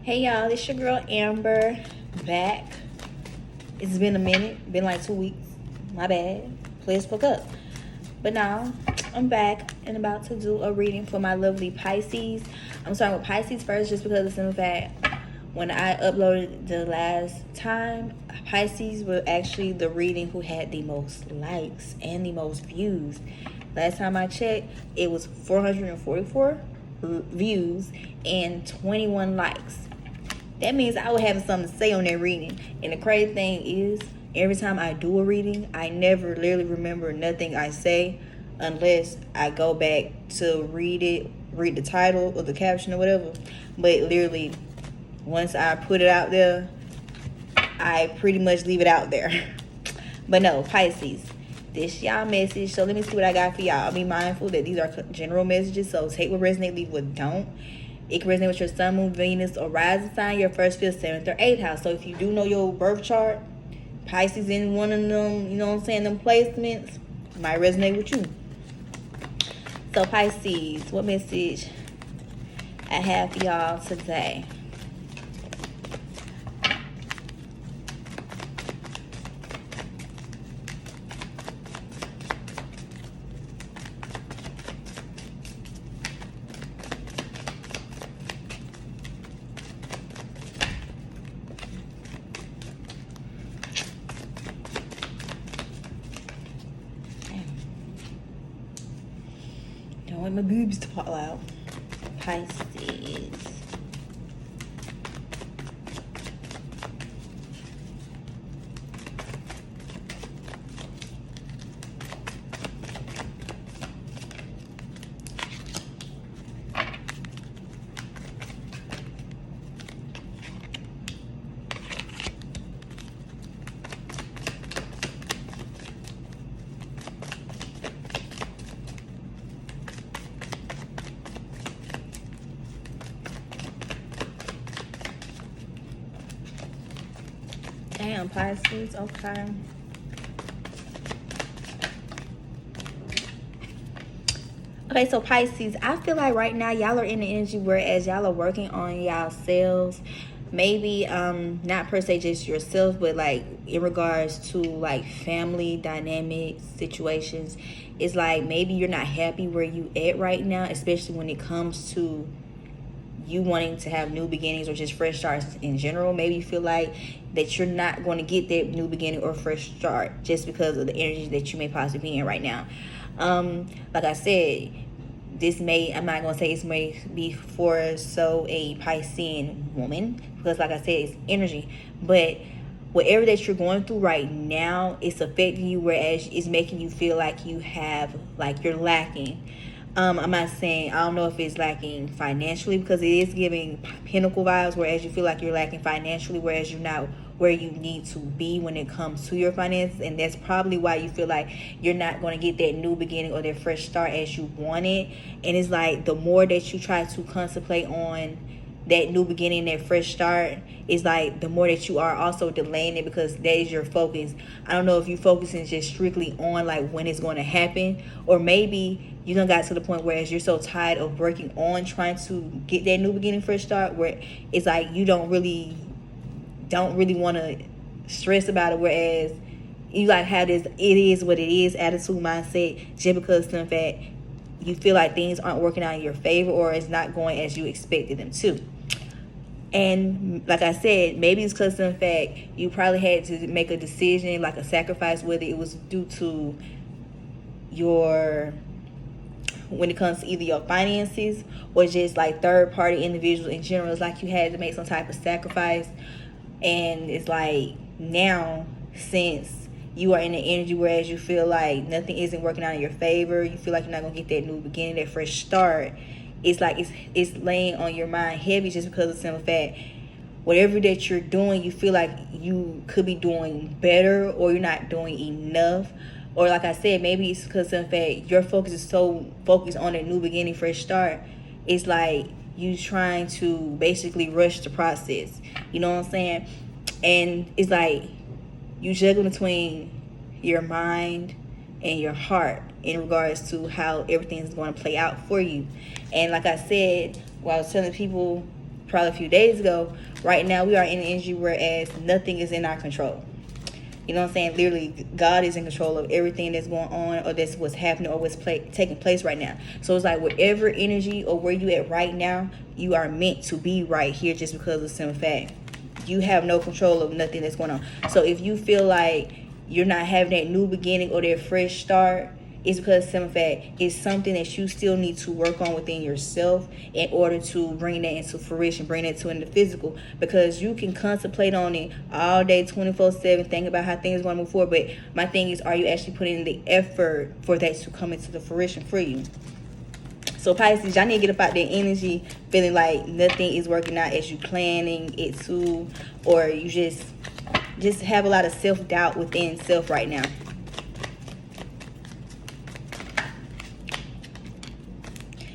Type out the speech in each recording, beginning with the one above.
Hey y'all, it's your girl Amber back. It's been a minute, been like 2 weeks. My bad. Please spoke up. But now I'm back and about to do a reading for my lovely Pisces. I'm starting with Pisces first just because of the simple fact when I uploaded the last time, Pisces were actually the reading who had the most likes and the most views. Last time I checked, it was 444 views and 21 likes. That means I was having something to say on that reading. And the crazy thing is, every time I do a reading, I never literally remember nothing I say unless I go back to read the title or the caption or whatever. But literally, once I put it out there, I pretty much leave it out there. But no, Pisces, this y'all message. So let me see what I got for y'all. Be mindful that these are general messages. So take what resonate, leave what don't. It can resonate with your sun, moon, Venus, or rising sign, your first, fifth, seventh, or eighth house. So if you do know your birth chart, Pisces in one of them, you know what I'm saying, them placements, might resonate with you. So Pisces, what message I have for y'all today? Don't want my boobs to fall out. Pisces. Damn, Pisces, okay. Okay, so Pisces, I feel like right now y'all are in the energy whereas y'all are working on y'all selves. Maybe not per se just yourself, but like in regards to like family dynamics, situations. It's like maybe you're not happy where you at right now, especially when it comes to you wanting to have new beginnings or just fresh starts in general. Maybe you feel like that you're not going to get that new beginning or fresh start just because of the energy that you may possibly be in right now. Like I said, I'm not going to say this may be for a Piscean woman, because like I said, it's energy. But whatever that you're going through right now, it's affecting you, whereas it's making you feel like you're lacking. I'm not saying, I don't know if it's lacking financially, because it is giving pinnacle vibes, whereas you feel like you're lacking financially, whereas you're not where you need to be when it comes to your finances. And that's probably why you feel like you're not going to get that new beginning or that fresh start as you want it. And it's like the more that you try to contemplate on that new beginning, that fresh start, is like the more that you are also delaying it, because that is your focus. I don't know if you focusing just strictly on like when it's going to happen, or maybe you done got to the point where as you're so tired of working on trying to get that new beginning, fresh start, where it's like you don't really want to stress about it, whereas you like have this it is what it is attitude, mindset, just because in fact you feel like things aren't working out in your favor or it's not going as you expected them to. And like I said, maybe it's because in fact you probably had to make a decision, like a sacrifice, whether it was due to when it comes to either your finances or just like third party individuals in general. It's like you had to make some type of sacrifice. And it's like now, since you are in the energy whereas you feel like nothing isn't working out in your favor, you feel like you're not gonna get that new beginning, that fresh start, it's like it's laying on your mind heavy, just because of the simple fact whatever that you're doing, you feel like you could be doing better, or you're not doing enough. Or like I said, maybe it's because in fact your focus is so focused on a new beginning, fresh start. It's like you trying to basically rush the process. You know what I'm saying? And it's like you juggle between your mind and your heart in regards to how everything's going to play out for you. And like I said, while I was telling people probably a few days ago, right now we are in energy whereas nothing is in our control. You know what I'm saying? Literally, God is in control of everything that's going on, or that's what's happening, or what's taking place right now. So it's like whatever energy or where you at right now, you are meant to be right here just because of the simple fact. You have no control of nothing that's going on. So if you feel like you're not having that new beginning or that fresh start, it's because simple fact it's something that you still need to work on within yourself in order to bring that into fruition, bring that to in the physical. Because you can contemplate on it all day, 24/7, think about how things are going to move forward. But my thing is, are you actually putting in the effort for that to come into the fruition for you? So Pisces, y'all need to get up out that energy feeling like nothing is working out as you planning it to, or you just have a lot of self-doubt within self right now.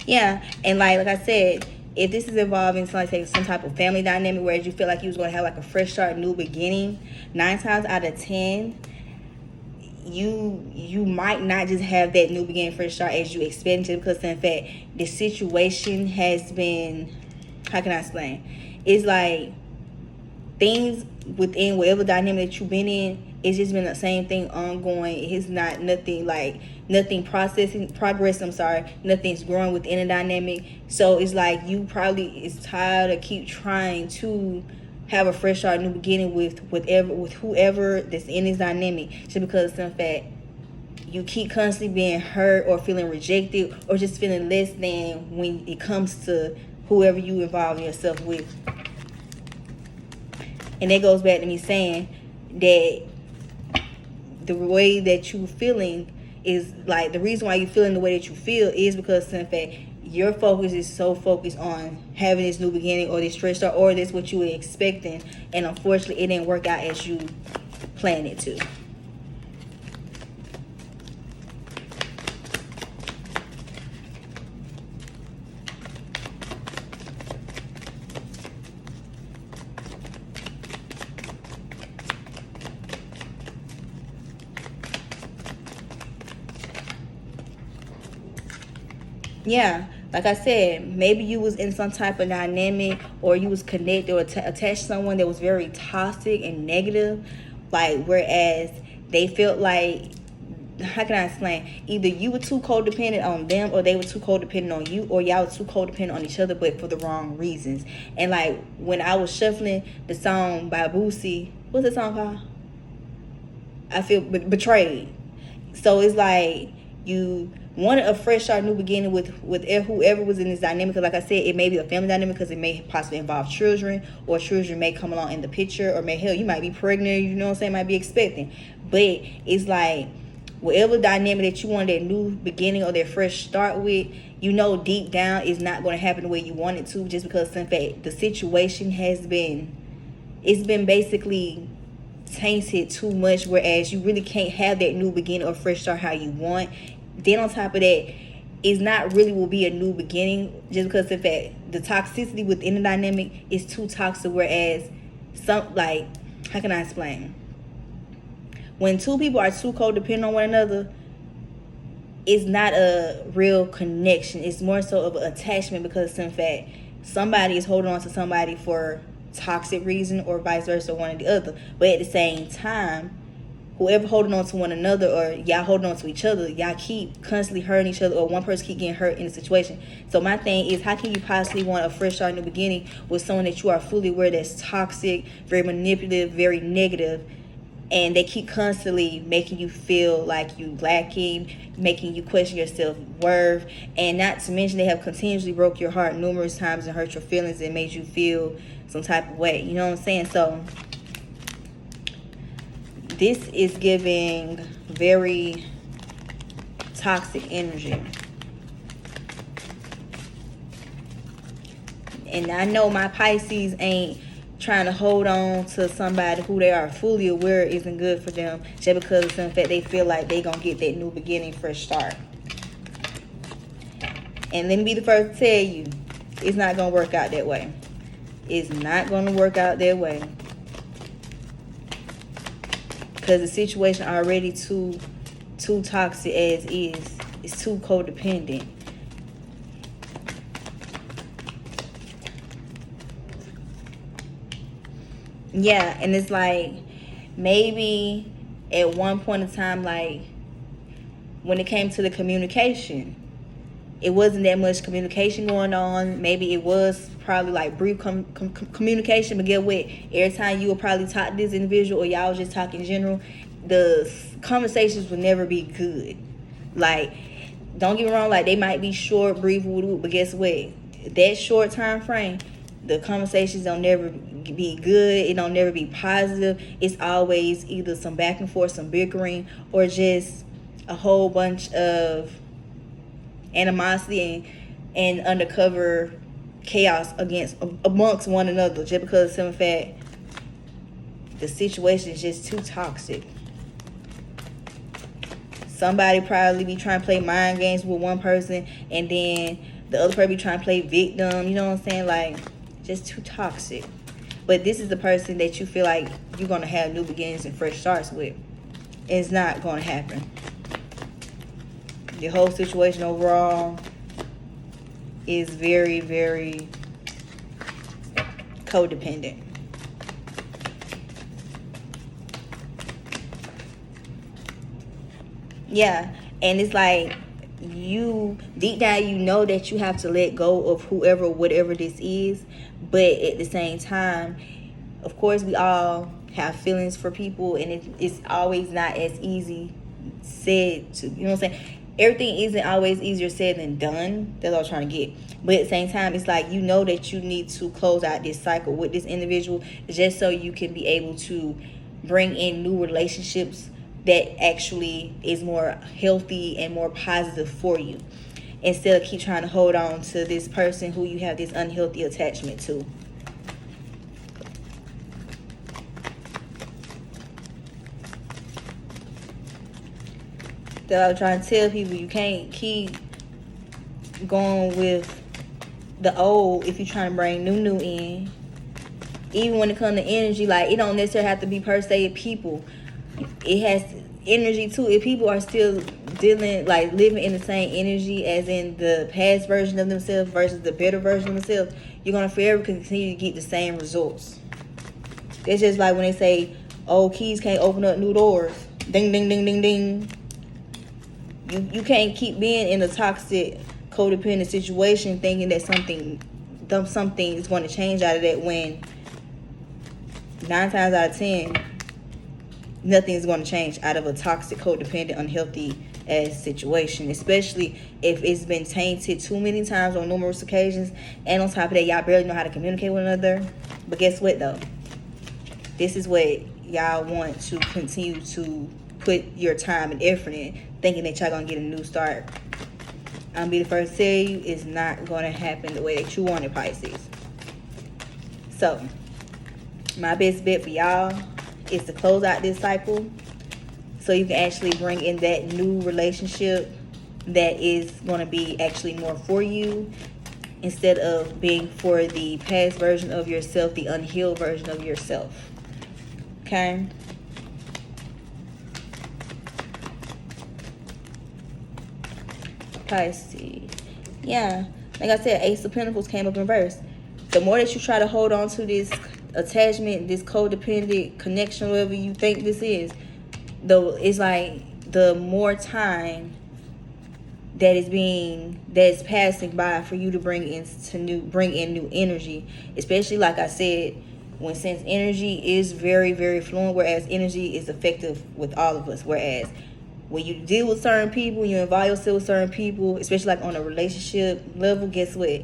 Yeah, and like I said, if this is involving some type of family dynamic where you feel like you was going to have like a fresh start, new beginning, 9 times out of 10, you might not just have that new beginning, fresh start as you expected, because in fact the situation has been, how can I explain? It's like things within whatever dynamic that you've been in, it's just been the same thing ongoing. It's not nothing progress, nothing's growing within a dynamic. So it's like you probably is tired of keep trying to have a fresh start, new beginning with whoever that's in this dynamic, just because in fact you keep constantly being hurt or feeling rejected or just feeling less than when it comes to whoever you involve yourself with. And that goes back to me saying that the way that you feeling is like, the reason why you feeling the way that you feel is because in fact your focus is so focused on having this new beginning or this fresh start, or this what you were expecting, and unfortunately it didn't work out as you planned it to. Yeah, like I said, maybe you was in some type of dynamic, or you was connected or attached to someone that was very toxic and negative, like whereas they felt like, how can I explain? Either you were too codependent on them, or they were too codependent on you, or y'all were too codependent on each other, but for the wrong reasons. And like when I was shuffling the song by Boosie, what's the song called? I feel betrayed. So it's like you wanted a fresh start, new beginning with whoever was in this dynamic. Because like I said, it may be a family dynamic because it may possibly involve children, or children may come along in the picture, or you might be pregnant, you know what I'm saying, might be expecting. But it's like whatever dynamic that you want that new beginning or that fresh start with, you know deep down is not going to happen the way you want it to, just because in fact the situation has been, it's been basically tainted too much, whereas you really can't have that new beginning or fresh start how you want. Then on top of that, it's not really will be a new beginning, just because in fact the toxicity within the dynamic is too toxic, whereas some, like, how can I explain, when two people are too codependent on one another, it's not a real connection. It's more so of an attachment, because in fact somebody is holding on to somebody for toxic reason, or vice versa, one or the other. But at the same time, whoever holding on to one another, or y'all holding on to each other, y'all keep constantly hurting each other, or one person keep getting hurt in the situation. So my thing is, how can you possibly want a fresh start, new beginning with someone that you are fully aware that's toxic, very manipulative, very negative, and they keep constantly making you feel like you lacking, making you question your self-worth, and not to mention they have continuously broke your heart numerous times and hurt your feelings and made you feel some type of way, you know what I'm saying? So this is giving very toxic energy. And I know my Pisces ain't trying to hold on to somebody who they are fully aware isn't good for them, just because in fact they feel like they gonna get that new beginning, fresh start. And let me be the first to tell you, it's not gonna work out that way. It's not gonna work out that way, because the situation already too toxic as is. It's too codependent. Yeah, and it's like maybe at one point in time, like when it came to the communication, it wasn't that much communication going on. Maybe it was probably like brief communication, but get what? Every time you would probably talk to this individual or y'all was just talking in general, the conversations would never be good. Like, don't get me wrong, like they might be short, brief, but guess what? That short time frame, the conversations don't never be good. It don't never be positive. It's always either some back and forth, some bickering, or just a whole bunch of animosity and undercover chaos amongst one another, just because of some fact the situation is just too toxic. Somebody probably be trying to play mind games with one person, and then the other person be trying to play victim. You know what I'm saying? Like, just too toxic. But this is the person that you feel like you're gonna have new beginnings and fresh starts with. It's not gonna happen. The whole situation overall is very, very codependent. Yeah, and it's like you deep down you know that you have to let go of whoever, whatever this is, but at the same time, of course, we all have feelings for people, and it's always not as easy said to, you know what I'm saying? Everything isn't always easier said than done. That's what I'm trying to get. But at the same time, it's like you know that you need to close out this cycle with this individual just so you can be able to bring in new relationships that actually is more healthy and more positive for you, instead of keep trying to hold on to this person who you have this unhealthy attachment to. That I'm trying to tell people, you can't keep going with the old if you're trying to bring new in. Even when it comes to energy, like it don't necessarily have to be per se people. It has energy too. If people are still dealing, like living in the same energy as in the past version of themselves versus the better version of themselves, you're gonna forever continue to get the same results. It's just like when they say, "Oh, keys can't open up new doors." Ding, ding, ding, ding, ding. You can't keep being in a toxic, codependent situation thinking that something is going to change out of that, when 9 times out of 10 nothing is going to change out of a toxic, codependent, unhealthy ass situation, especially if it's been tainted too many times on numerous occasions, and on top of that y'all barely know how to communicate with one another. But guess what though? This is what y'all want to continue to put your time and effort in, thinking that y'all gonna get a new start. I'm gonna be the first to tell you, it's not gonna happen the way that you want it, Pisces. So my best bet for y'all is to close out this cycle so you can actually bring in that new relationship that is going to be actually more for you, instead of being for the past version of yourself, the unhealed version of yourself. Okay? Pisces. Yeah, like I said, Ace of Pentacles came up in reverse. The more that you try to hold on to this attachment, this codependent connection, whatever you think this is, though, it's like the more time that's passing by for you to bring in new energy. Especially, like I said, since energy is very, very fluent, whereas energy is effective with all of us. Whereas when you deal with certain people, you involve yourself with certain people, especially like on a relationship level, guess what?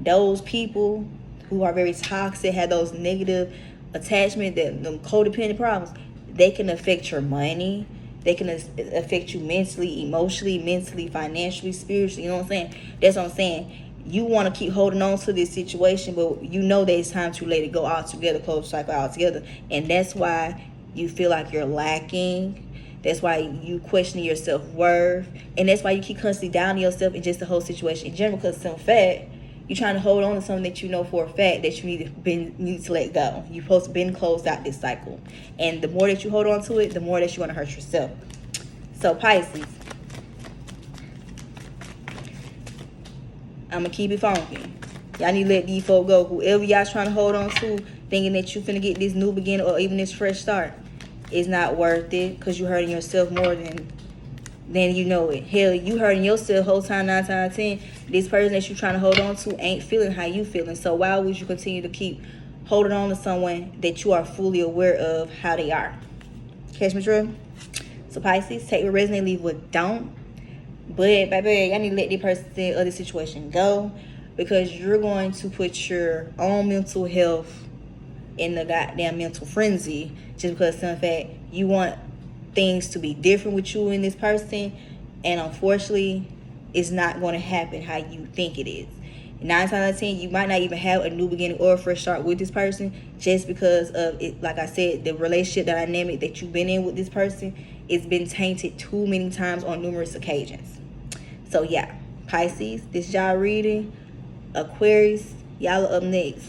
Those people who are very toxic, have those negative attachment, that them codependent problems, they can affect your money. They can affect you mentally, emotionally, financially, spiritually. You know what I'm saying? That's what I'm saying. You want to keep holding on to this situation, but you know that it's time to let it go altogether, close the cycle altogether. And that's why you feel like you're lacking. That's why you question your self-worth. And that's why you keep constantly down on yourself and just the whole situation in general, because some fact, you're trying to hold on to something that you know for a fact that you need to let go. You're supposed to been closed out this cycle. And the more that you hold on to it, the more that you're going to hurt yourself. So Pisces, I'm going to keep it funky. Y'all need to let these folk go. Whoever y'all trying to hold on to, thinking that you finna get this new beginning or even this fresh start, is not worth it, because you hurting yourself more than you know it. Hell, you hurting yourself whole time, 9 times out of 10. This person that you trying to hold on to ain't feeling how you feeling. So why would you continue to keep holding on to someone that you are fully aware of how they are? Catch me, true? So Pisces, take what resonate, leave what don't. But baby, y'all need to let this person or this situation go, because you're going to put your own mental health in the goddamn mental frenzy just because some fact you want things to be different with you and this person, and unfortunately it's not going to happen how you think it is. 9 times out of 10, you might not even have a new beginning or a fresh start with this person, just because of it. Like I said, the relationship, the dynamic that you've been in with this person, it's been tainted too many times on numerous occasions. So yeah, Pisces, this y'all reading. Aquarius, y'all are up next.